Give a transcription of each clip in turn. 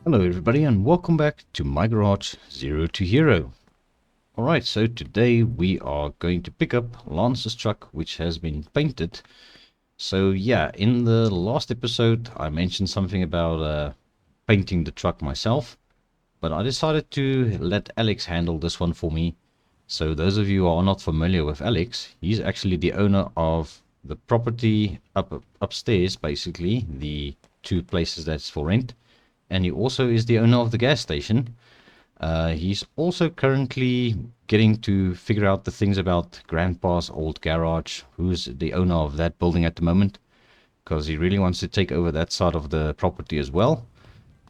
Hello everybody and welcome back to my garage Zero to Hero. Alright, so today we are going to pick up Lance's truck, which has been painted. So yeah, in the last episode I mentioned something about painting the truck myself, but I decided to let Alex handle this one for me. So those of you who are not familiar with Alex, he's actually the owner of the property upstairs, basically the two places that's for rent. And he also is the owner of the gas station. He's also currently getting to figure out the things about Grandpa's old garage, who's the owner of that building at the moment, because he really wants to take over that side of the property as well.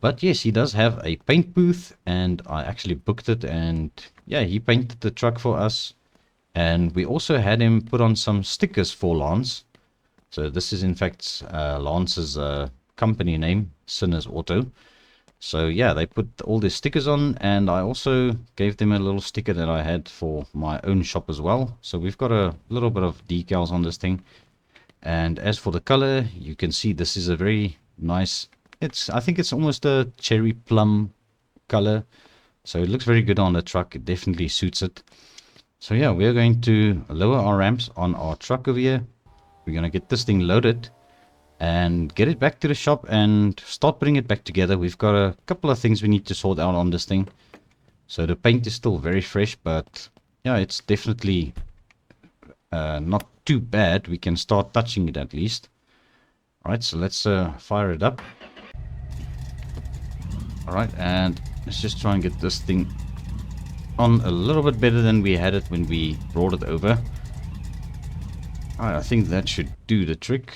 But yes, he does have a paint booth, and I actually booked it, and yeah, he painted the truck for us. And we also had him put on some stickers for Lance. So this is in fact Lance's company name, Sinners Auto. So yeah, they put all their stickers on, and I also gave them a little sticker that I had for my own shop as well. So we've got a little bit of decals on this thing. And as for the color, you can see this is a very nice, I think it's almost a cherry plum color. So it looks very good on the truck. It definitely suits it. So yeah, we're going to lower our ramps on our truck over here. We're going to get this thing loaded and get it back to the shop and start putting it back together. We've got a couple of things we need to sort out on this thing. So the paint is still very fresh, but yeah, it's definitely not too bad. We can start touching it at least. Alright, so let's fire it up. Alright, and let's just try and get this thing on a little bit better than we had it when we brought it over. Alright, I think that should do the trick.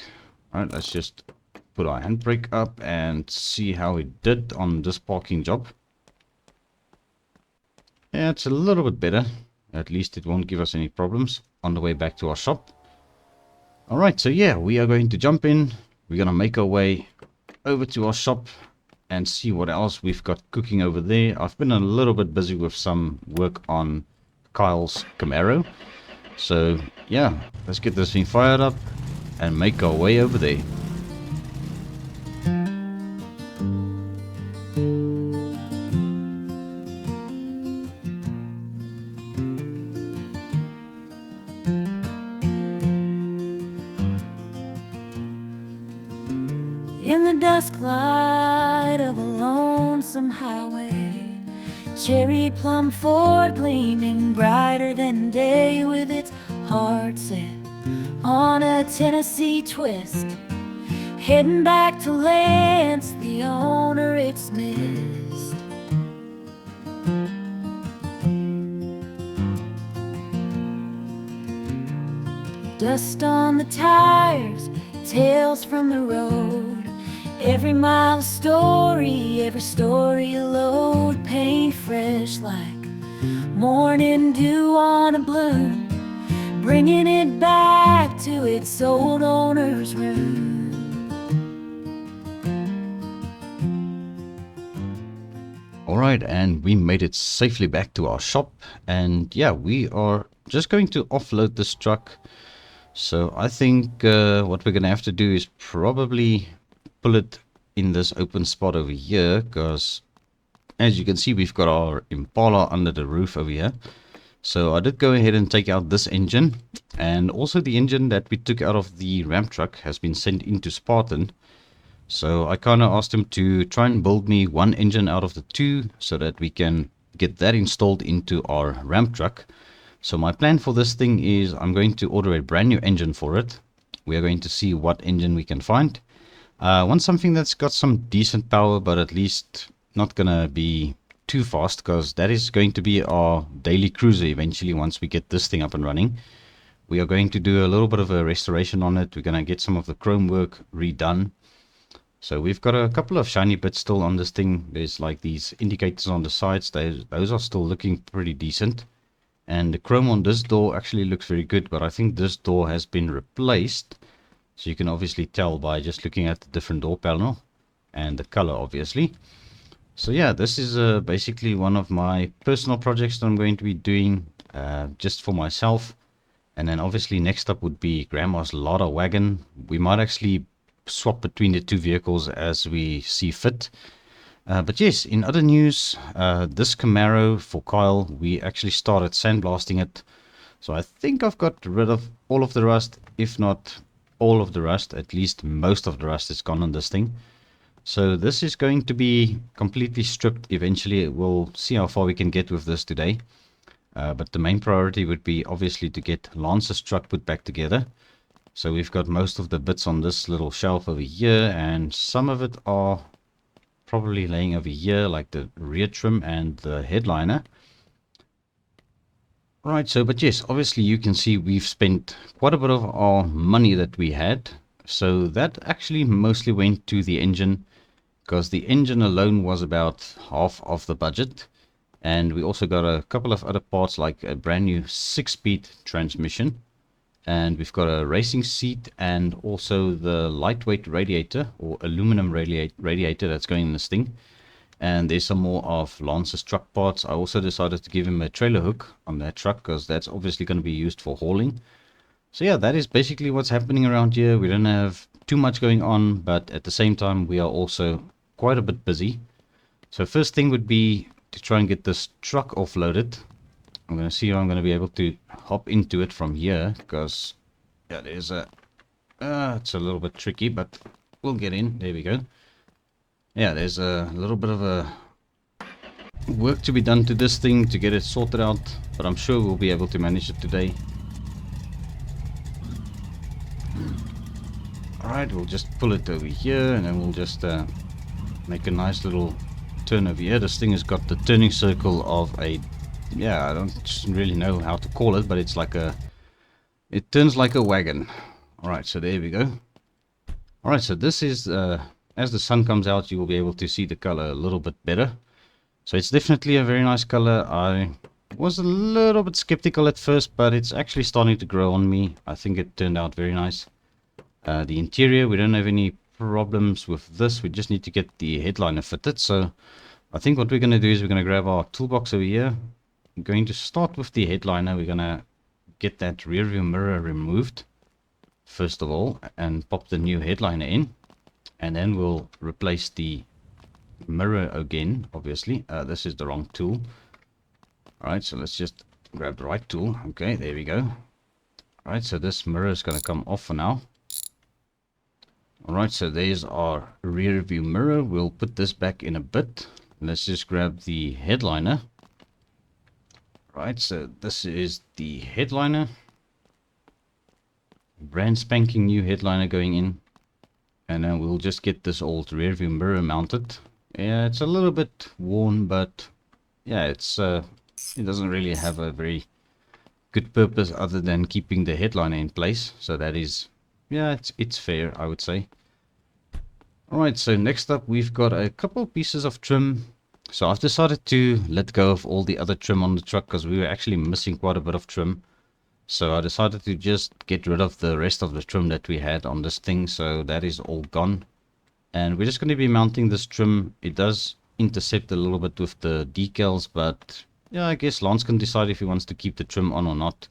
Alright, let's just put our handbrake up and see how it did on this parking job. Yeah, it's a little bit better. At least it won't give us any problems on the way back to our shop. Alright, so yeah, we are going to jump in. We're going to make our way over to our shop and see what else we've got cooking over there. I've been a little bit busy with some work on Kyle's Camaro. So yeah, let's get this thing fired up and make our way over there. In the dusk light of a lonesome highway, Cherry Plum Ford gleaming brighter than day, with its heart set on a Tennessee twist, heading back to Lance, the owner it's missed. Dust on the tires, tales from the road, every mile a story, every story a load, paint fresh like morning dew on a bloom, bringing it back to its old owner's room. Alright, and we made it safely back to our shop, and yeah, we are just going to offload this truck. So I think what we're going to have to do is probably pull it in this open spot over here, because as you can see, we've got our Impala under the roof over here. So I did go ahead and take out this engine, and also the engine that we took out of the ramp truck has been sent into Spartan. So I kind of asked him to try and build me one engine out of the two so that we can get that installed into our ramp truck. So my plan for this thing is I'm going to order a brand new engine for it. We are going to see what engine we can find. I want something that's got some decent power, but at least not gonna be too fast, because that is going to be our daily cruiser eventually once we get this thing up and running. We are going to do a little bit of a restoration on it. We're going to get some of the chrome work redone. So we've got a couple of shiny bits still on this thing. There's like these indicators on the sides. Those are still looking pretty decent. And the chrome on this door actually looks very good, but I think this door has been replaced. So you can obviously tell by just looking at the different door panel and the color, obviously. So yeah, this is basically one of my personal projects that I'm going to be doing just for myself. And then obviously next up would be Grandma's Larder wagon. We might actually swap between the two vehicles as we see fit. But yes, in other news, this Camaro for Kyle, we actually started sandblasting it. So I think I've got rid of all of the rust, if not all of the rust, at least most of the rust is gone on this thing. So this is going to be completely stripped eventually. We'll see how far we can get with this today. But the main priority would be obviously to get Lance's truck put back together. So we've got most of the bits on this little shelf over here, and some of it are probably laying over here, like the rear trim and the headliner. Right, so but yes, obviously you can see we've spent quite a bit of our money that we had. So that actually mostly went to the engine, because the engine alone was about half of the budget. And we also got a couple of other parts, like a brand new 6-speed transmission. And we've got a racing seat and also the lightweight radiator or aluminum radiator that's going in this thing. And there's some more of Lance's truck parts. I also decided to give him a trailer hook on that truck because that's obviously going to be used for hauling. So yeah, that is basically what's happening around here. We don't have too much going on, but at the same time we are also quite a bit busy. So first thing would be to try and get this truck offloaded. I'm going to see if I'm going to be able to hop into it from here, because yeah, there's a it's a little bit tricky, but we'll get in. There we go. Yeah, there's a little bit of a work to be done to this thing to get it sorted out, but I'm sure we'll be able to manage it today. Alright, we'll just pull it over here, and then we'll just make a nice little turn over here. This thing has got the turning circle of a, yeah, I don't really know how to call it, but it's like a, it turns like a wagon. Alright, so there we go. Alright, so this is, as the sun comes out, you will be able to see the color a little bit better. So it's definitely a very nice color. I was a little bit skeptical at first, but it's actually starting to grow on me. I think it turned out very nice. The interior, we don't have any problems with this. We just need to get the headliner fitted. So I think what we're going to do is we're going to grab our toolbox over here. I'm going to start with the headliner. We're going to get that rear view mirror removed first of all and pop the new headliner in, and then we'll replace the mirror again. Obviously this is the wrong tool. Alright, so let's just grab the right tool. Okay, there we go. Alright, so this mirror is going to come off for now. Alright, so there's our rear view mirror. We'll put this back in a bit. Let's just grab the headliner. Right, so this is the headliner. Brand spanking new headliner going in. And then we'll just get this old rear view mirror mounted. Yeah, it's a little bit worn, but yeah, it's it doesn't really have a very good purpose other than keeping the headliner in place. So that is, yeah, it's fair, I would say. Alright, so next up we've got a couple pieces of trim. So I've decided to let go of all the other trim on the truck because we were actually missing quite a bit of trim. So I decided to just get rid of the rest of the trim that we had on this thing. So that is all gone. And we're just going to be mounting this trim. It does intercept a little bit with the decals, but yeah, I guess Lance can decide if he wants to keep the trim on or not.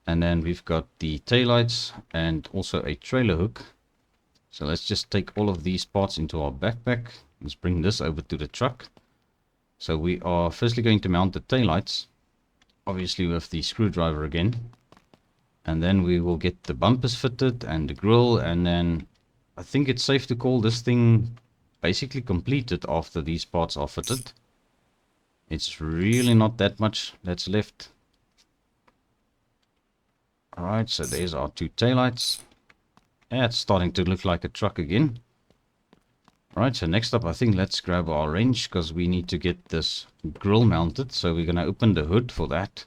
And then we've got the taillights and also a trailer hook. So let's just take all of these parts into our backpack. Let's bring this over to the truck. So we are firstly going to mount the taillights, obviously with the screwdriver again. And then we will get the bumpers fitted and the grille, and then I think it's safe to call this thing basically completed after these parts are fitted. It's really not that much that's left. Alright, so there's our two taillights. Yeah, it's starting to look like a truck again. Alright, so next up I think let's grab our wrench because we need to get this grill mounted. So we're going to open the hood for that.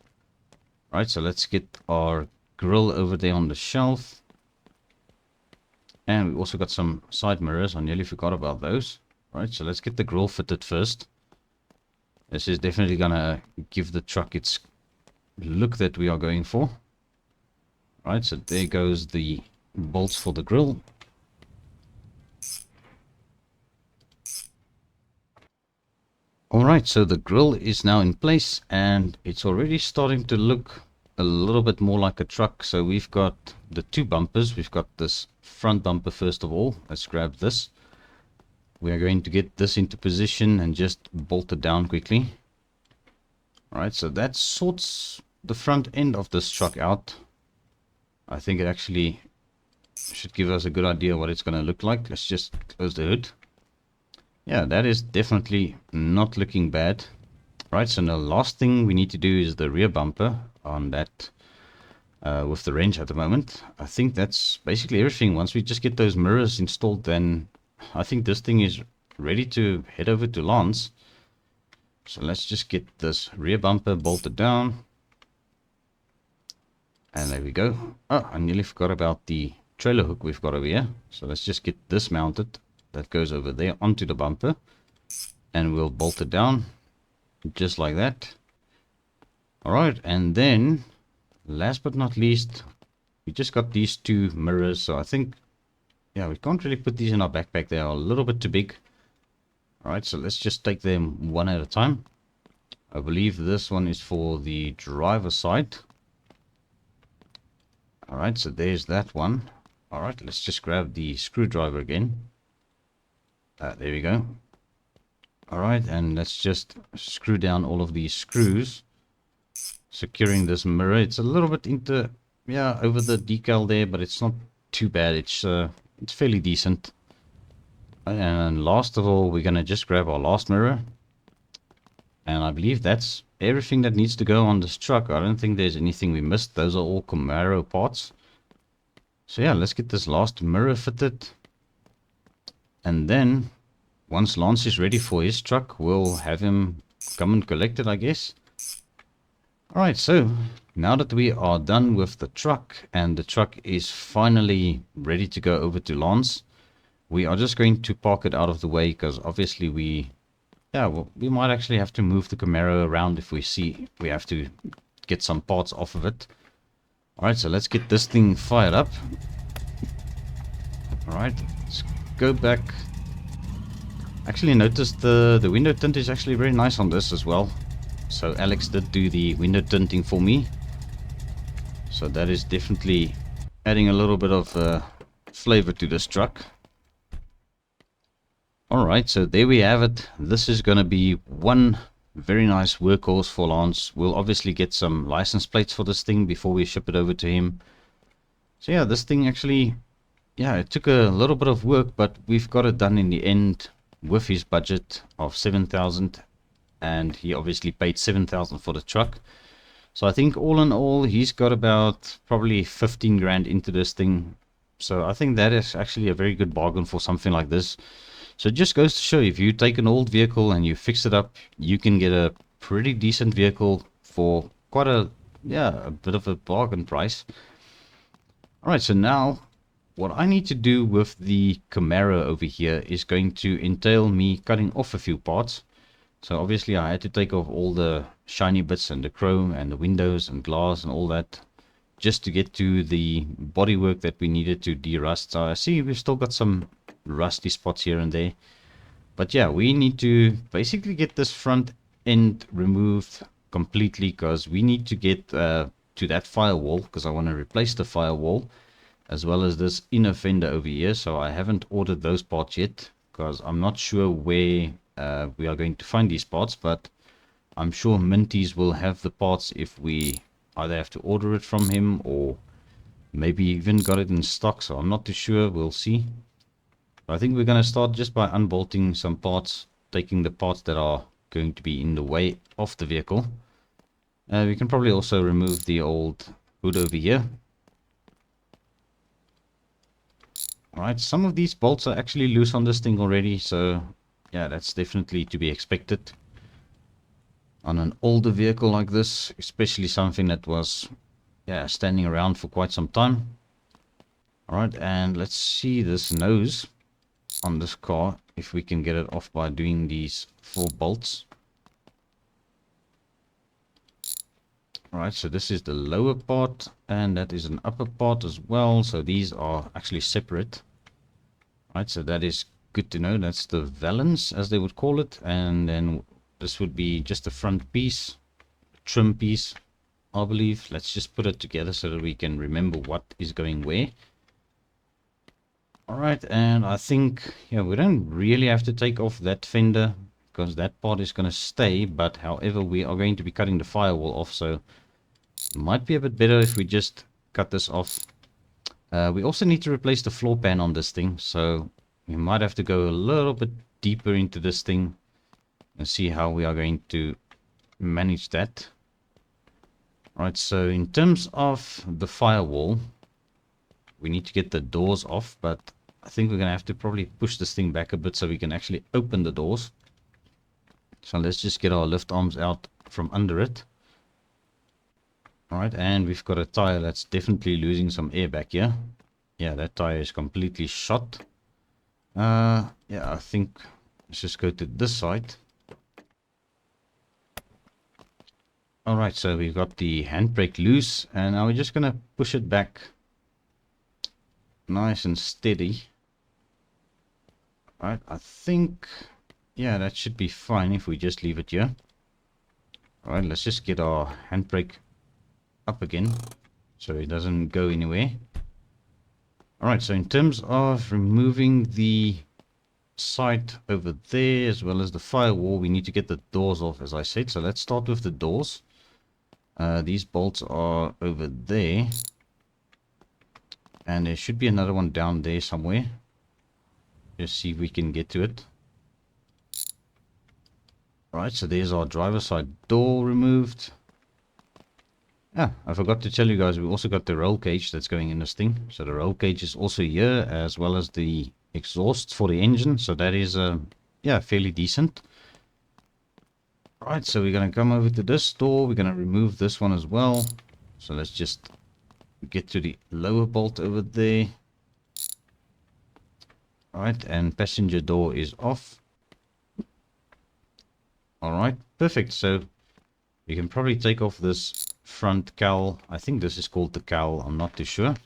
Alright, so let's get our grill over there on the shelf. And we also got some side mirrors. I nearly forgot about those. Alright, so let's get the grill fitted first. This is definitely going to give the truck its look that we are going for. Alright, so there goes the bolts for the grill. Alright, so the grill is now in place and it's already starting to look a little bit more like a truck. So we've got the two bumpers. We've got this front bumper first of all. Let's grab this. we are going to get this into position and just bolt it down quickly. Alright, so that sorts the front end of this truck out. I think it actually should give us a good idea what it's going to look like. Let's just close the hood. Yeah, that is definitely not looking bad. Right, so the last thing we need to do is the rear bumper on that with the wrench at the moment. I think that's basically everything. Once we just get those mirrors installed, then I think this thing is ready to head over to Lance. So let's just get this rear bumper bolted down. And there we go. Oh, I nearly forgot about the trailer hook we've got over here. So let's just get this mounted. That goes over there onto the bumper. And we'll bolt it down. Just like that. Alright, and then last but not least, we just got these two mirrors. So I think, yeah, we can't really put these in our backpack. They are a little bit too big. Alright, so let's just take them one at a time. I believe this one is for the driver's side. Alright, so there's that one. Alright, let's just grab the screwdriver again. There we go. Alright, and let's just screw down all of these screws, securing this mirror. It's a little bit into, yeah, over the decal there, but it's not too bad. It's fairly decent. And last of all, we're going to just grab our last mirror. And I believe that's everything that needs to go on this truck. I don't think there's anything we missed. Those are all Camaro parts. So yeah, let's get this last mirror fitted. And then, once Lance is ready for his truck, we'll have him come and collect it, I guess. Alright, so now that we are done with the truck and the truck is finally ready to go over to Lance, we are just going to park it out of the way because obviously we might actually have to move the Camaro around if we see we have to get some parts off of it. Alright, so let's get this thing fired up. Alright, let's go back. Actually noticed the window tint is actually very nice on this as well. So Alex did do the window tinting for me. So that is definitely adding a little bit of flavor to this truck. Alright, so there we have it. This is going to be one very nice workhorse for Lance. We'll obviously get some license plates for this thing before we ship it over to him. So yeah, this thing actually, yeah, it took a little bit of work, but we've got it done in the end with his budget of 7,000. And he obviously paid 7,000 for the truck. So I think all in all, he's got about probably 15 grand into this thing. So I think that is actually a very good bargain for something like this. So it just goes to show, if you take an old vehicle and you fix it up, you can get a pretty decent vehicle for quite a bit of a bargain price. Alright, so now what I need to do with the Camaro over here is going to entail me cutting off a few parts. So obviously I had to take off all the shiny bits and the chrome and the windows and glass and all that, just to get to the bodywork that we needed to de-rust. So I see we've still got some rusty spots here and there, but yeah, we need to basically get this front end removed completely, because we need to get to that firewall, because I want to replace the firewall as well as this inner fender over here. So I haven't ordered those parts yet because I'm not sure where we are going to find these parts, but I'm sure Minties will have the parts if we either have to order it from him or maybe even got it in stock. So I'm not too sure, we'll see. I think we're going to start just by unbolting some parts, taking the parts that are going to be in the way of the vehicle. We can probably also remove the old hood over here. Alright, some of these bolts are actually loose on this thing already, so yeah, that's definitely to be expected on an older vehicle like this, especially something that was standing around for quite some time. Alright, and let's see this nose on this car, if we can get it off by doing these 4 bolts. Alright, so this is the lower part and that is an upper part as well, so these are actually separate. Alright, so that is good to know. That's the valance, as they would call it, and then this would be just the front piece, trim piece, I believe. Let's just put it together so that we can remember what is going where. Alright, and I think, yeah, we don't really have to take off that fender because that part is going to stay, but however, we are going to be cutting the firewall off, so it might be a bit better if we just cut this off. We also need to replace the floor pan on this thing, so we might have to go a little bit deeper into this thing and see how we are going to manage that. Alright, so in terms of the firewall, we need to get the doors off, but I think we're going to have to probably push this thing back a bit so we can actually open the doors. So let's just get our lift arms out from under it. Alright, and we've got a tire that's definitely losing some air back here. Yeah, that tire is completely shot. Yeah, I think let's just go to this side. Alright, so we've got the handbrake loose, and now we're just going to push it back nice and steady. Alright, I think, yeah, that should be fine if we just leave it here. Alright, let's just get our handbrake up again so it doesn't go anywhere. Alright, so in terms of removing the side over there as well as the firewall, we need to get the doors off, as I said. So let's start with the doors. These bolts are over there, and there should be another one down there somewhere. Just see if we can get to it. Alright, so there's our driver's side door removed. Ah, I forgot to tell you guys, we also got the roll cage that's going in this thing. So the roll cage is also here, as well as the exhaust for the engine. So that is, yeah, fairly decent. Alright, so we're going to come over to this door. We're going to remove this one as well. So let's just get to the lower bolt over there. Alright, and passenger door is off. Alright, perfect. So we can probably take off this front cowl. I think this is called the cowl. I'm not too sure.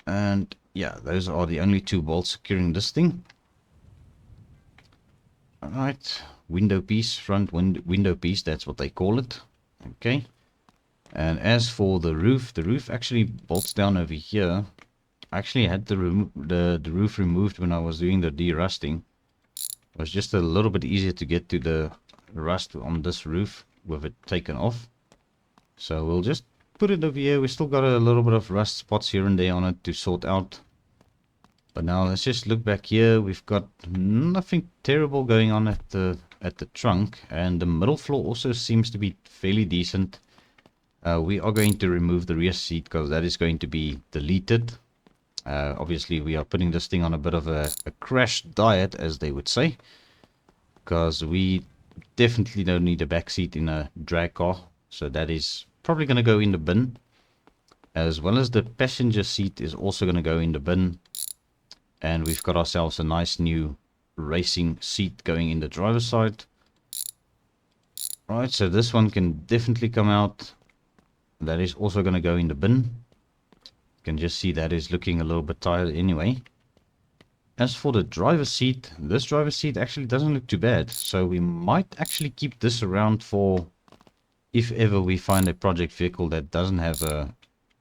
And yeah, those are the only two bolts securing this thing. Alright, window piece, front window piece, that's what they call it. Okay. And as for the roof actually bolts down over here. I actually had the roof removed when I was doing the de-rusting. It was just a little bit easier to get to the rust on this roof with it taken off. So we'll just put it over here. We still got a little bit of rust spots here and there on it to sort out. But now let's just look back here. We've got nothing terrible going on at the trunk, and the middle floor also seems to be fairly decent. We are going to remove the rear seat because that is going to be deleted. Obviously we are putting this thing on a bit of a crash diet, as they would say, because we definitely don't need a back seat in a drag car. So that is probably going to go in the bin, as well as the passenger seat is also going to go in the bin. And we've got ourselves a nice new racing seat going in the driver's side. Right, so this one can definitely come out. That is also going to go in the bin. You can just see that is looking a little bit tired anyway. As for the driver's seat, this driver's seat actually doesn't look too bad. So we might actually keep this around for if ever we find a project vehicle that doesn't have a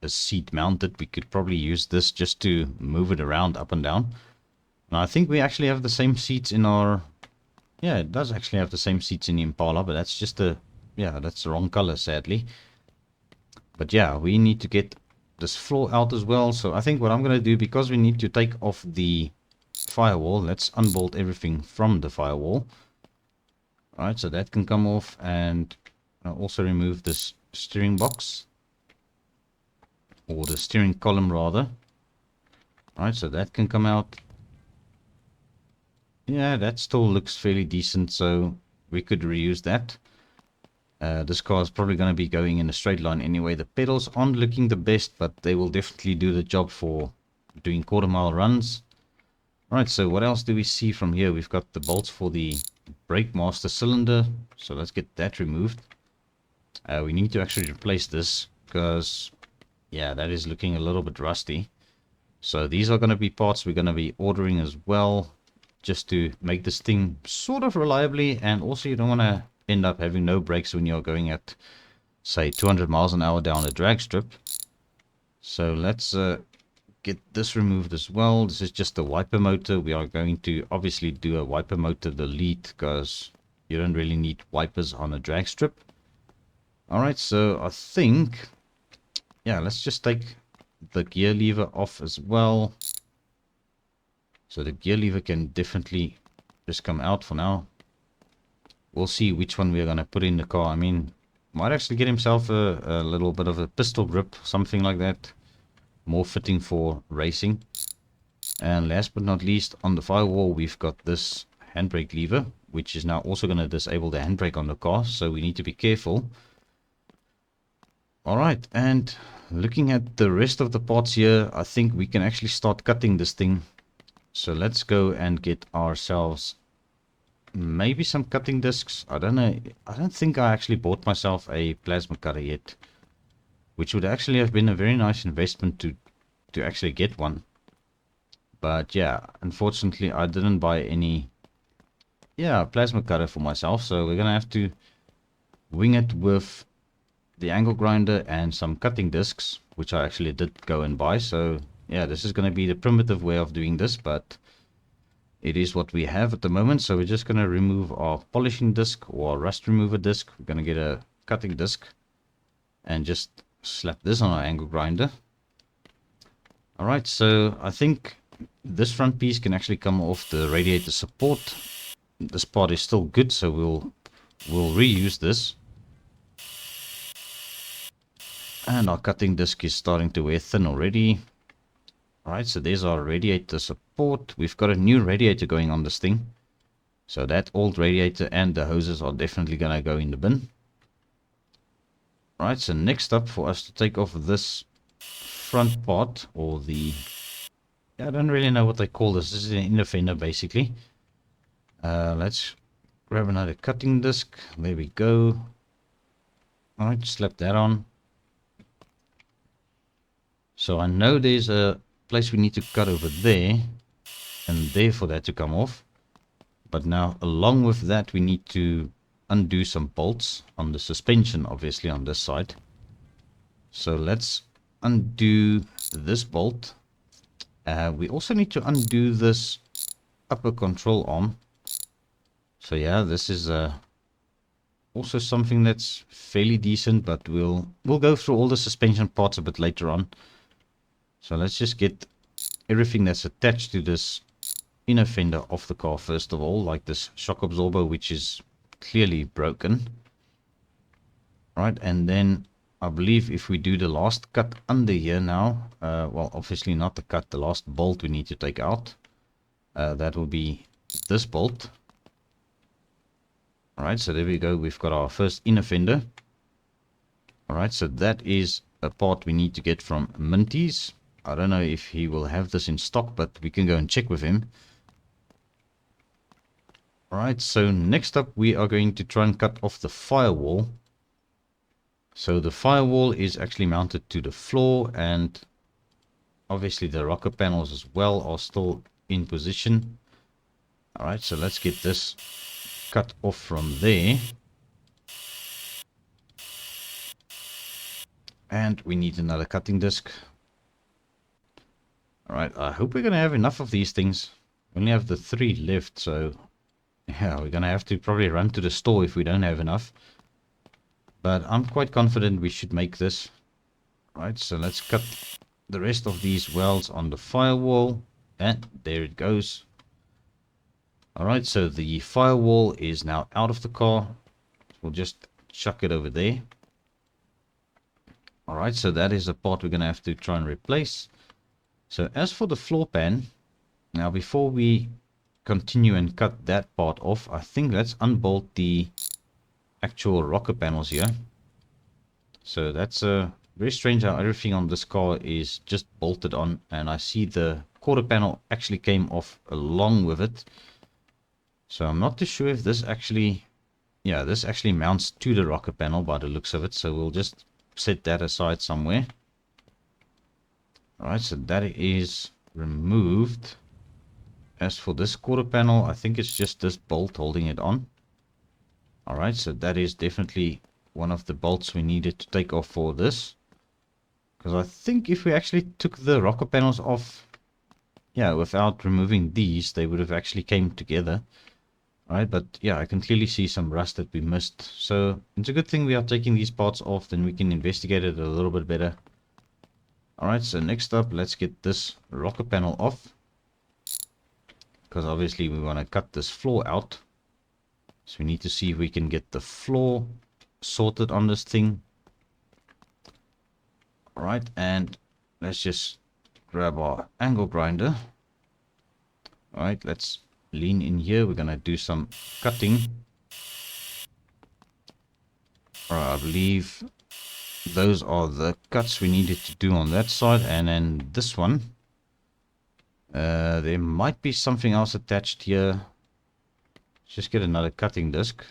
seat mounted. We could probably use this just to move it around up and down. Now I think we actually have the same seats in our... Yeah, it does actually have the same seats in the Impala, but that's just a... Yeah, that's the wrong color, sadly. But yeah, we need to get this floor out as well. So I think what I'm going to do, because we need to take off the firewall, let's unbolt everything from the firewall. Alright, so that can come off, and I'll also remove this steering box. Or the steering column rather. Alright, so that can come out. Yeah, that still looks fairly decent, so we could reuse that. This car is probably going to be going in a straight line anyway. The pedals aren't looking the best, but they will definitely do the job for doing quarter-mile runs. Alright, so what else do we see from here? We've got the bolts for the brake master cylinder, so let's get that removed. We need to actually replace this, because yeah, that is looking a little bit rusty. So these are going to be parts we're going to be ordering as well, just to make this thing sort of reliably. And also you don't want to end up having no brakes when you're going at, say, 200 miles an hour down a drag strip. So let's get this removed as well. This is just a wiper motor. We are going to obviously do a wiper motor delete because you don't really need wipers on a drag strip. Alright, so I think, yeah, let's just take the gear lever off as well. So the gear lever can definitely just come out for now. We'll see which one we're going to put in the car. I mean, might actually get himself a little bit of a pistol grip, something like that. More fitting for racing. And last but not least, on the firewall, we've got this handbrake lever, which is now also going to disable the handbrake on the car. So we need to be careful. Alright, and looking at the rest of the parts here, I think we can actually start cutting this thing. So let's go and get ourselves maybe some cutting discs. I don't know. I don't think I actually bought myself a plasma cutter yet, which would actually have been a very nice investment to actually get one. But yeah, unfortunately I didn't buy any plasma cutter for myself, so we're gonna have to wing it with the angle grinder and some cutting discs, which I actually did go and buy. So yeah, this is going to be the primitive way of doing this, but it is what we have at the moment. So we're just going to remove our polishing disc or rust remover disc. We're going to get a cutting disc and just slap this on our angle grinder. Alright, so I think this front piece can actually come off the radiator support. This part is still good, so we'll reuse this. And our cutting disc is starting to wear thin already. Alright, so there's our radiator support. We've got a new radiator going on this thing. So that old radiator and the hoses are definitely going to go in the bin. Alright, so next up for us to take off this front part, or the... I don't really know what they call this. This is an inner fender basically. Let's grab another cutting disc. There we go. Alright, slap that on. So I know there's a place we need to cut over there and there for that to come off. But now along with that we need to undo some bolts on the suspension, obviously on this side. So let's undo this bolt. We also need to undo this upper control arm. So yeah, this is also something that's fairly decent, but we'll go through all the suspension parts a bit later on. So let's just get everything that's attached to this inner fender off the car first of all, like this shock absorber, which is clearly broken. Right, and then I believe if we do the last cut under here now, well, obviously not the cut, the last bolt we need to take out. That will be this bolt. Alright, so there we go. We've got our first inner fender. Alright, so that is a part we need to get from Minty's. I don't know if he will have this in stock, but we can go and check with him. Alright, so next up we are going to try and cut off the firewall. So the firewall is actually mounted to the floor, and obviously the rocker panels as well are still in position. Alright, so let's get this cut off from there. And we need another cutting disc. Alright, I hope we're going to have enough of these things. We only have the 3 left, so yeah, we're going to have to probably run to the store if we don't have enough. But I'm quite confident we should make this. Right, so let's cut the rest of these welds on the firewall. And there it goes. Alright, so the firewall is now out of the car. We'll just chuck it over there. Alright, so that is the part we're going to have to try and replace. So as for the floor pan, now before we continue and cut that part off, I think let's unbolt the actual rocker panels here. So that's very strange how everything on this car is just bolted on, and I see the quarter panel actually came off along with it. So I'm not too sure if this actually, yeah, this actually mounts to the rocker panel by the looks of it. So we'll just set that aside somewhere. Alright, so that is removed. As for this quarter panel, I think it's just this bolt holding it on. Alright, so that is definitely one of the bolts we needed to take off for this. Because I think if we actually took the rocker panels off, yeah, without removing these, they would have actually came together. Right, but yeah, I can clearly see some rust that we missed. So it's a good thing we are taking these parts off, then we can investigate it a little bit better. Alright, so next up, let's get this rocker panel off. Because obviously we want to cut this floor out. So we need to see if we can get the floor sorted on this thing. Alright, and let's just grab our angle grinder. Alright, let's lean in here. We're going to do some cutting. Alright, I believe those are the cuts we needed to do on that side. And then this one. There might be something else attached here. Let's just get another cutting disc.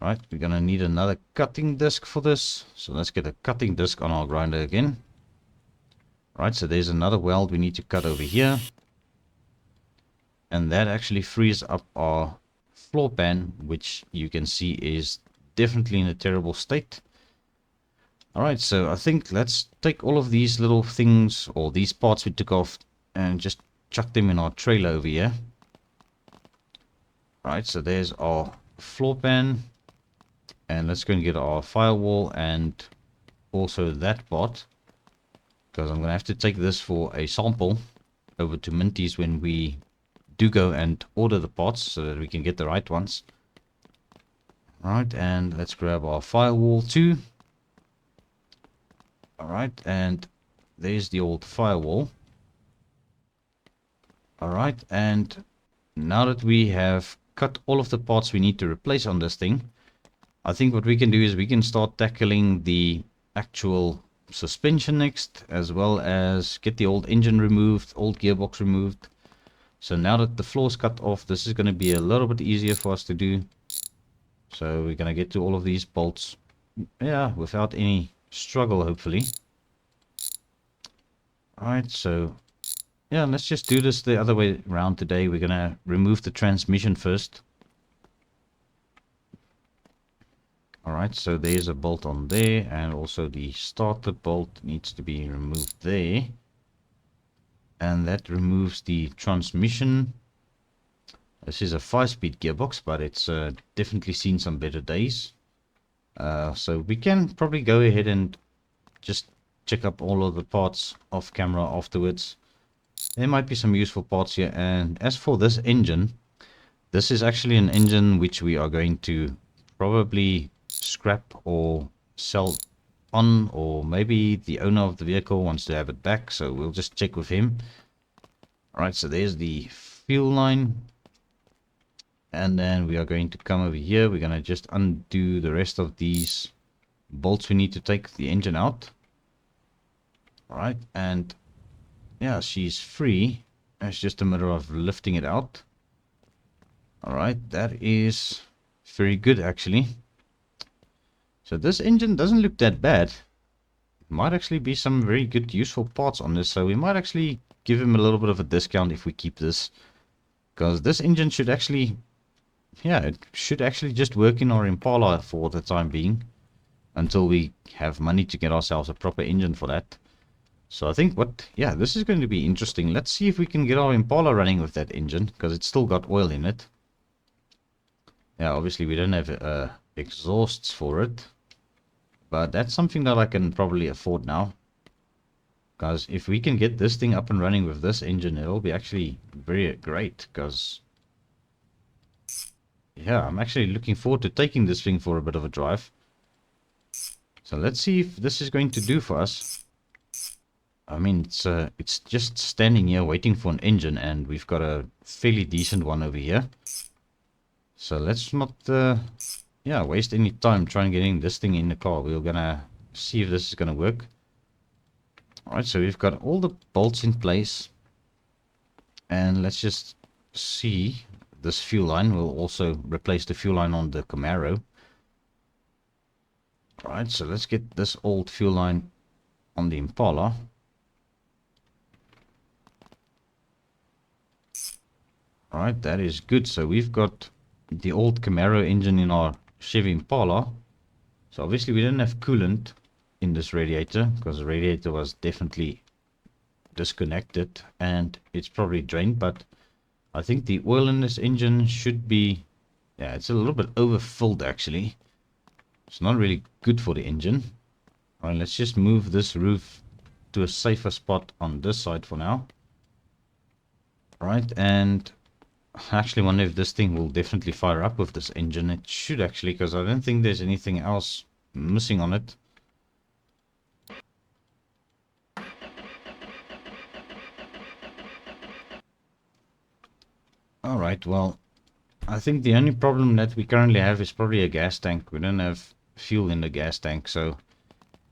Alright, we're going to need another cutting disc for this. So let's get a cutting disc on our grinder again. Right, so there's another weld we need to cut over here. And that actually frees up our floor pan, which you can see is definitely in a terrible state. Alright, so I think let's take all of these little things, or these parts we took off, and just chuck them in our trailer over here. Alright, so there's our floor pan. And let's go and get our firewall and also that part. Because I'm going to have to take this for a sample over to Minty's when we do go and order the parts so that we can get the right ones. Alright, and let's grab our firewall too. Alright, and there's the old firewall. Alright, and now that we have cut all of the parts we need to replace on this thing, I think what we can do is we can start tackling the actual suspension next, as well as get the old engine removed, old gearbox removed. So now that the floor's cut off, this is going to be a little bit easier for us to do. So we're going to get to all of these bolts, yeah, without any struggle, hopefully. Alright, so yeah, let's just do this the other way around today. We're going to remove the transmission first. Alright, so there's a bolt on there, and also the starter bolt needs to be removed there. And that removes the transmission. This is a 5-speed gearbox, but it's definitely seen some better days. So we can probably go ahead and just check up all of the parts off camera afterwards. There might be some useful parts here. And as for this engine, this is actually an engine which we are going to probably scrap or sell on, or maybe the owner of the vehicle wants to have it back, so we'll just check with him. Alright, so there's the fuel line, and then we are going to come over here. We're going to just undo the rest of these bolts we need to take the engine out. Alright, and yeah, she's free. It's just a matter of lifting it out. Alright, that is very good actually. So this engine doesn't look that bad. Might actually be some very good useful parts on this, so we might actually give him a little bit of a discount if we keep this, because this engine should actually, yeah, it should actually just work in our Impala for the time being, until we have money to get ourselves a proper engine for that. So I think yeah, this is going to be interesting. Let's see if we can get our Impala running with that engine, because it's still got oil in it. Yeah, obviously we don't have exhausts for it. But that's something that I can probably afford now. Because if we can get this thing up and running with this engine, it'll be actually very great. Because, yeah, I'm actually looking forward to taking this thing for a bit of a drive. So let's see if this is going to do for us. I mean, it's just standing here waiting for an engine, and we've got a fairly decent one over here. So let's not... yeah, waste any time trying getting this thing in the car. We're gonna see if this is gonna work. Alright, so we've got all the bolts in place. And let's just see. This fuel line will also replace the fuel line on the Camaro. Alright, so let's get this old fuel line on the Impala. Alright, that is good. So we've got the old Camaro engine in our Chevy Impala. So obviously we didn't have coolant. in this radiator, because the radiator was definitely disconnected and it's probably drained. But I think the oil in this engine should be, yeah, it's a little bit overfilled actually. It's not really good for the engine. All right, let's just move this roof to a safer spot on this side for now. All right, and I actually wonder if this thing will definitely fire up with this engine. It should actually, because I don't think there's anything else missing on it. Alright, well, I think the only problem that we currently have is probably a gas tank. We don't have fuel in the gas tank, so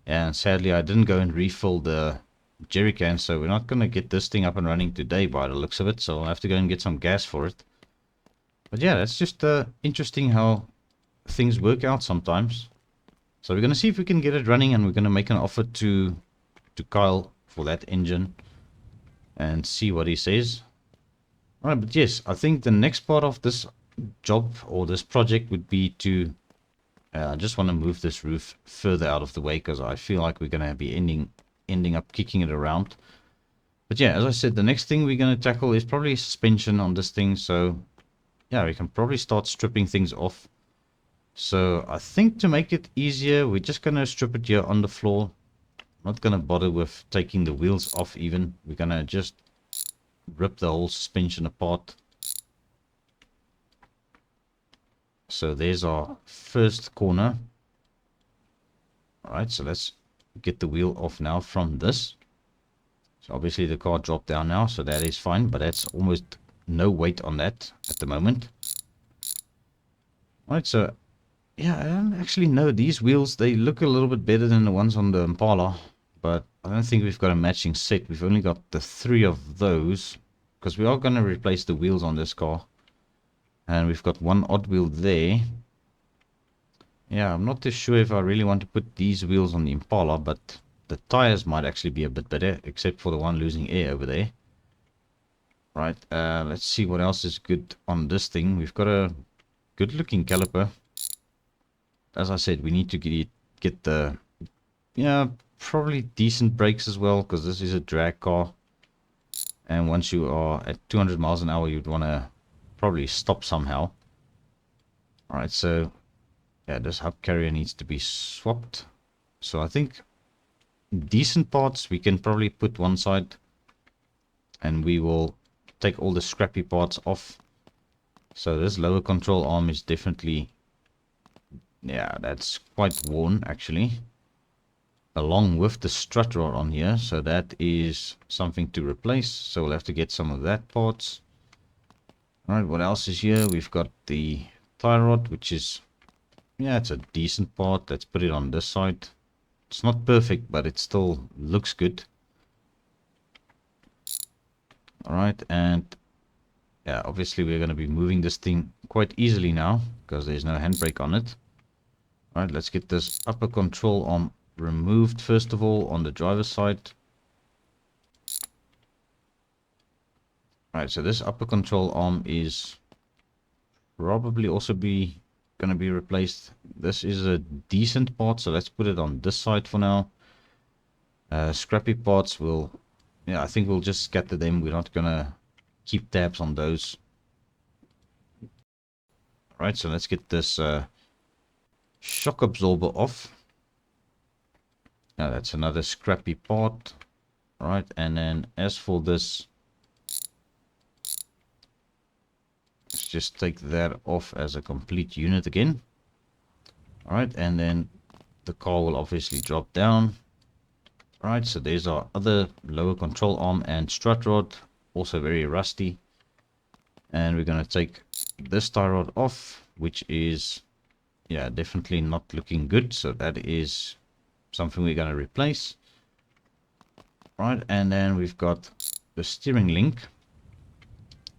yeah, and sadly I didn't go and refill the jerry can, so we're not going to get this thing up and running today by the looks of it, so I'll have to go and get some gas for it. But yeah, that's just interesting how things work out sometimes. So we're going to see if we can get it running, and we're going to make an offer to Kyle for that engine and see what he says. Alright, but yes, I think the next part of this job or this project would be to I just want to move this roof further out of the way, because I feel like we're going to be ending up kicking it around. But yeah, as I said, the next thing we're going to tackle is probably suspension on this thing. So yeah, we can probably start stripping things off. So I think to make it easier, we're just going to strip it here on the floor. Not going to bother with taking the wheels off even. We're going to just rip the whole suspension apart. So there's our first corner. Alright, so let's get the wheel off now from this. So obviously the car dropped down now, so that is fine, but that's almost no weight on that at the moment. Alright, so yeah, I don't actually know. These wheels, they look a little bit better than the ones on the Impala, but I don't think we've got a matching set. We've only got the 3 of those, because we are going to replace the wheels on this car. And we've got one odd wheel there. Yeah, I'm not too sure if I really want to put these wheels on the Impala, but the tires might actually be a bit better, except for the one losing air over there. Right, let's see what else is good on this thing. We've got a good looking caliper. As I said, we need to get the, yeah, probably decent brakes as well, because this is a drag car. And once you are at 200 miles an hour, you'd want to probably stop somehow. Alright, so yeah, this hub carrier needs to be swapped. So I think decent parts we can probably put one side, and we will take all the scrappy parts off. So this lower control arm is definitely, yeah, that's quite worn actually, along with the strut rod on here. So that is something to replace, so we'll have to get some of that parts. Alright, what else is here? We've got the tie rod, which is, yeah, it's a decent part. Let's put it on this side. It's not perfect, but it still looks good. Alright, and yeah, obviously we're going to be moving this thing quite easily now, because there's no handbrake on it. Alright, let's get this upper control arm removed first of all on the driver's side. Alright, so this upper control arm is probably also going to be replaced. This is a decent part, so let's put it on this side for now. Scrappy parts will, yeah, I think we'll just scatter them. We're not going to keep tabs on those. Alright, so let's get this shock absorber off. Now that's another scrappy part. Alright, and then as for this, let's just take that off as a complete unit again. Alright, and then the car will obviously drop down. Alright, so there's our other lower control arm and strut rod, also very rusty. And we're going to take this tie rod off, which is, yeah, definitely not looking good. So that is something we're going to replace. Right, and then we've got the steering link,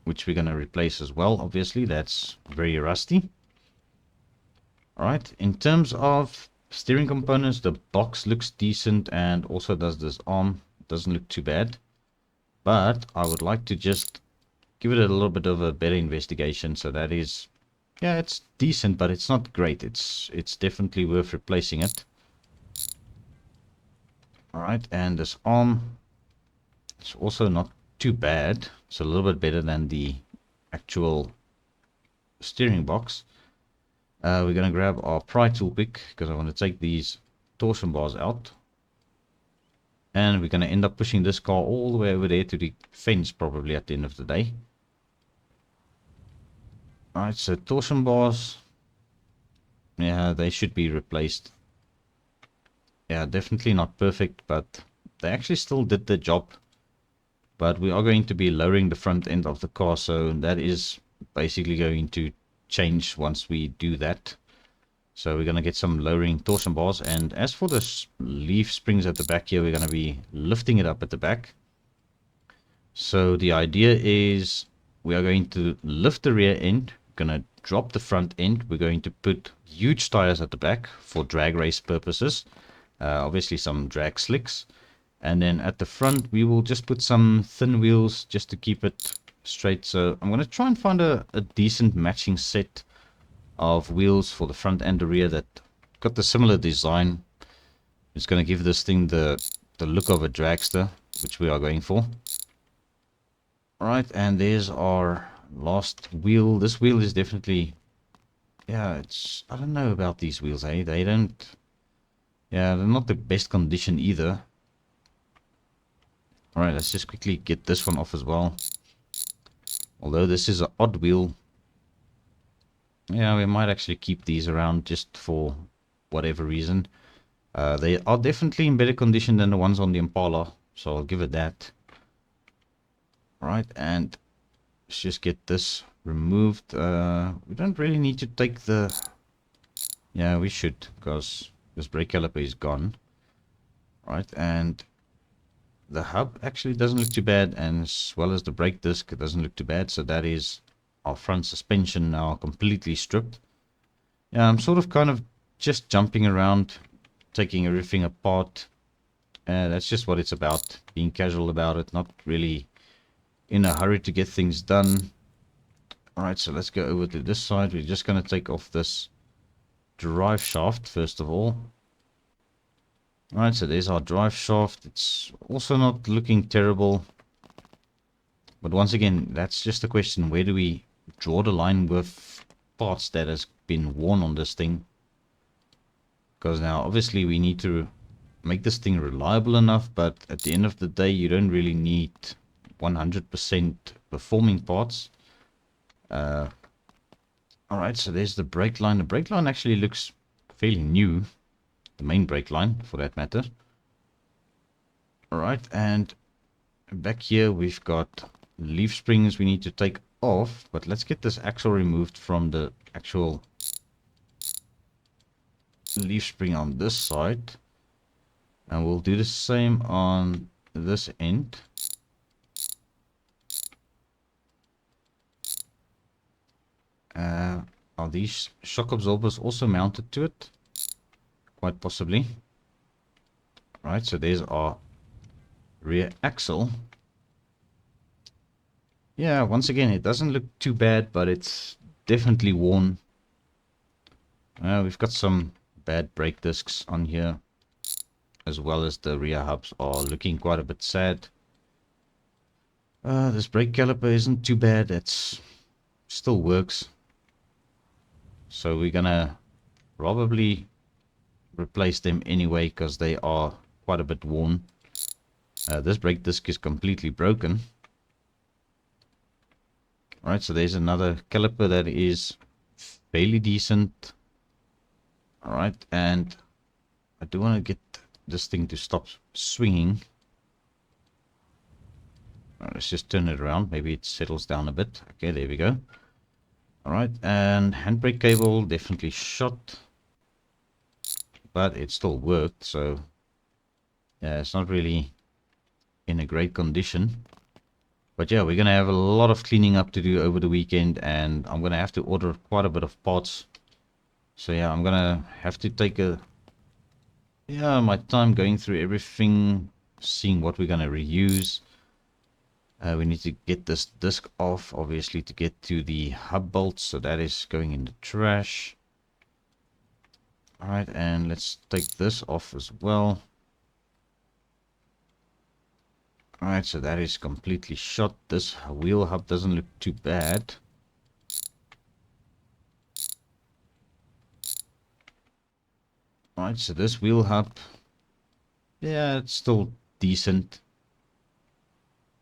which we're going to replace as well. Obviously, that's very rusty. Alright, in terms of steering components, the box looks decent, and also does this arm. Doesn't look too bad. But I would like to just give it a little bit of a better investigation. So that is, yeah, it's decent, but it's not great. It's definitely worth replacing it. Alright, and this arm, it's also not too bad. It's a little bit better than the actual steering box. We're going to grab our pry tool pick because I want to take these torsion bars out. And we're going to end up pushing this car all the way over there to the fence probably at the end of the day. Alright, so torsion bars. Yeah, they should be replaced. Yeah, definitely not perfect, but they actually still did the job. But we are going to be lowering the front end of the car, so that is basically going to change once we do that. So we're going to get some lowering torsion bars. And as for the leaf springs at the back here, we're going to be lifting it up at the back. So the idea is we are going to lift the rear end, going to drop the front end. We're going to put huge tires at the back for drag race purposes. Obviously some drag slicks. And then at the front, we will just put some thin wheels just to keep it straight. So I'm going to try and find a decent matching set of wheels for the front and the rear that got the similar design. It's going to give this thing the look of a dragster, which we are going for. Alright, and there's our last wheel. This wheel is definitely, yeah, I don't know about these wheels, eh? They're not the best condition either. Alright, let's just quickly get this one off as well. Although this is an odd wheel. Yeah, we might actually keep these around just for whatever reason. They are definitely in better condition than the ones on the Impala, so I'll give it that. Alright, and let's just get this removed. We don't really need to take the... Yeah, we should, because this brake caliper is gone. Alright, and the hub actually doesn't look too bad, and as well as the brake disc, it doesn't look too bad. So that is our front suspension now completely stripped. Yeah, I'm sort of kind of just jumping around, taking everything apart. That's just what it's about, being casual about it, not really in a hurry to get things done. Alright, so let's go over to this side. We're just going to take off this drive shaft first of all. Alright, so there's our drive shaft. It's also not looking terrible. But once again, that's just a question. Where do we draw the line with parts that has been worn on this thing? Because now, obviously, we need to make this thing reliable enough. But at the end of the day, you don't really need 100% performing parts. Alright, so there's the brake line. The brake line actually looks fairly new. The main brake line, for that matter. Alright, and back here we've got leaf springs we need to take off. But let's get this axle removed from the actual leaf spring on this side. And we'll do the same on this end. Are these shock absorbers also mounted to it? Quite possibly. Right, so there's our rear axle. Yeah, once again, it doesn't look too bad, but it's definitely worn. We've got some bad brake discs on here, as well as the rear hubs are looking quite a bit sad. This brake caliper isn't too bad. It still works. So we're gonna probably replace them anyway, because they are quite a bit worn. This brake disc is completely broken. Alright, so there's another caliper that is fairly decent. Alright, and I do want to get this thing to stop swinging. Let's just turn it around. Maybe it settles down a bit. Okay, there we go. Alright, and handbrake cable definitely shot. But it still worked, so yeah, it's not really in a great condition. But yeah, we're going to have a lot of cleaning up to do over the weekend, and I'm going to have to order quite a bit of parts. So yeah, I'm going to have to take my time going through everything, seeing what we're going to reuse. We need to get this disc off, obviously, to get to the hub bolts, so that is going in the trash. Alright, and let's take this off as well. Alright, so that is completely shot. This wheel hub doesn't look too bad. Alright, so this wheel hub, yeah, it's still decent.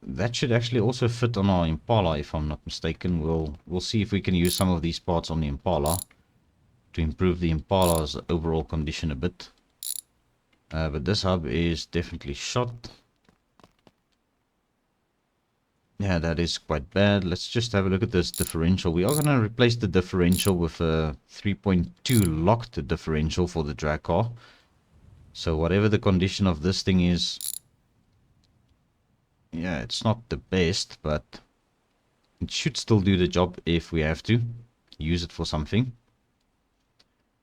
That should actually also fit on our Impala, if I'm not mistaken. We'll see if we can use some of these parts on the Impala to improve the Impala's overall condition a bit. But this hub is definitely shot. Yeah, that is quite bad. Let's just have a look at this differential. We are going to replace the differential with a 3.2 locked differential for the drag car. So whatever the condition of this thing is, yeah, it's not the best, but it should still do the job if we have to use it for something.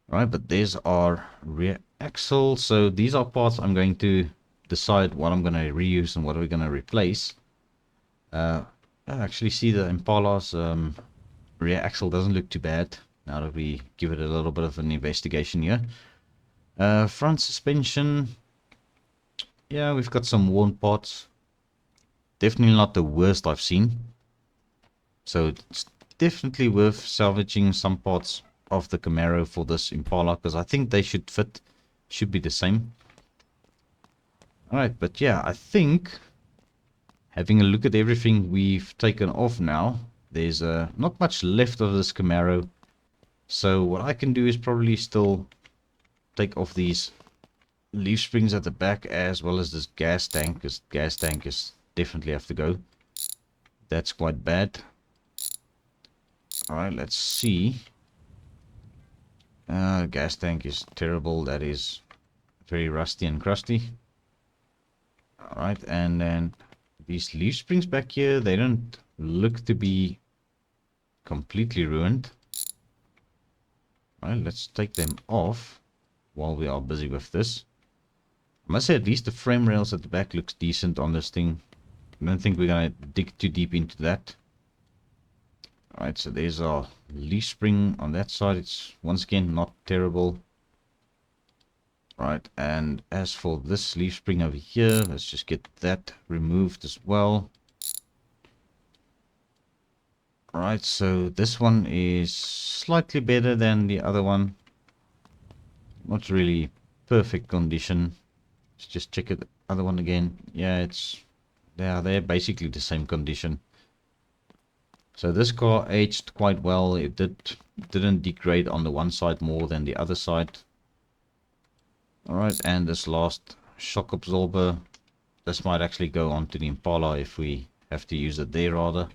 Right, but there's our rear axle. So these are parts I'm going to decide what I'm going to reuse and what we're going to replace. I actually see the Impala's rear axle doesn't look too bad now that we give it a little bit of an investigation here. Front suspension, yeah, we've got some worn parts. Definitely not the worst I've seen. So it's definitely worth salvaging some parts of the Camaro for this Impala, because I think they should fit, should be the same. Alright, but yeah, I think having a look at everything we've taken off now, there's not much left of this Camaro. So what I can do is probably still take off these leaf springs at the back, as well as this gas tank, because gas tank is definitely have to go. That's quite bad. Alright, let's see. Gas tank is terrible. That is very rusty and crusty. Alright, and then these leaf springs back here, they don't look to be completely ruined. Alright, let's take them off while we are busy with this. I must say, at least the frame rails at the back looks decent on this thing. I don't think we're going to dig too deep into that. Alright, so there's our leaf spring on that side. It's once again not terrible. Alright, and as for this leaf spring over here, let's just get that removed as well. Alright, so this one is slightly better than the other one. Not really perfect condition. Let's just check it, the other one again. Yeah, they're basically the same condition. So this car aged quite well. It didn't degrade on the one side more than the other side. Alright, and this last shock absorber, this might actually go onto the Impala if we have to use it there rather.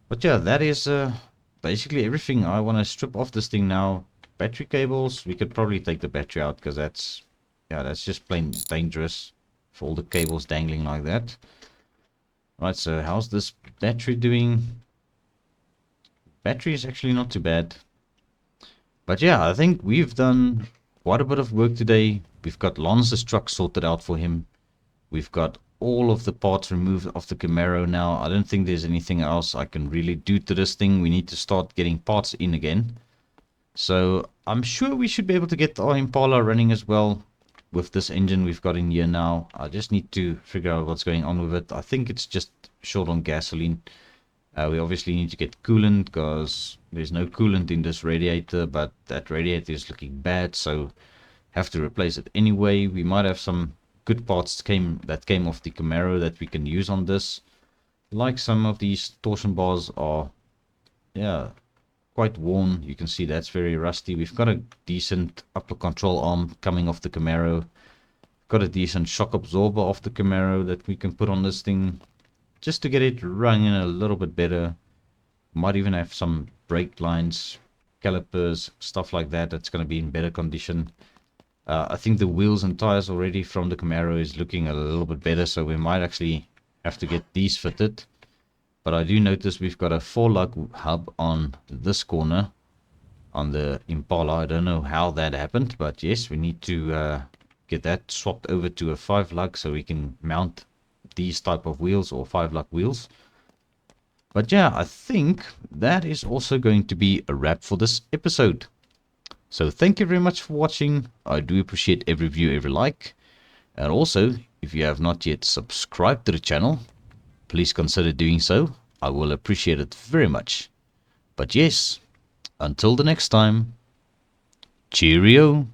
But yeah, that is basically everything. I want to strip off this thing now. Battery cables, we could probably take the battery out, because that's just plain dangerous for all the cables dangling like that. Right, so how's this battery doing? Battery is actually not too bad. But yeah, I think we've done quite a bit of work today. We've got Lance's truck sorted out for him. We've got all of the parts removed off the Camaro now. I don't think there's anything else I can really do to this thing. We need to start getting parts in again. So I'm sure we should be able to get our Impala running as well with this engine we've got in here now. I just need to figure out what's going on with it. I think it's just short on gasoline. We obviously need to get coolant, because there's no coolant in this radiator, but that radiator is looking bad, so have to replace it anyway. We might have some good parts that came off the Camaro that we can use on this. Like some of these torsion bars are, yeah, quite worn. You can see that's very rusty. We've got a decent upper control arm coming off the Camaro. Got a decent shock absorber off the Camaro that we can put on this thing, just to get it running a little bit better. Might even have some brake lines, calipers, stuff like that that's going to be in better condition. I think the wheels and tires already from the Camaro is looking a little bit better, so we might actually have to get these fitted. But I do notice we've got a 4-lug hub on this corner on the Impala. I don't know how that happened, but yes, we need to get that swapped over to a 5-lug so we can mount these type of wheels, or 5-lug wheels. But yeah, I think that is also going to be a wrap for this episode. So thank you very much for watching. I do appreciate every view, every like. And also, If you have not yet subscribed to the channel, please consider doing so. I will appreciate it very much. But yes, until the next time, cheerio.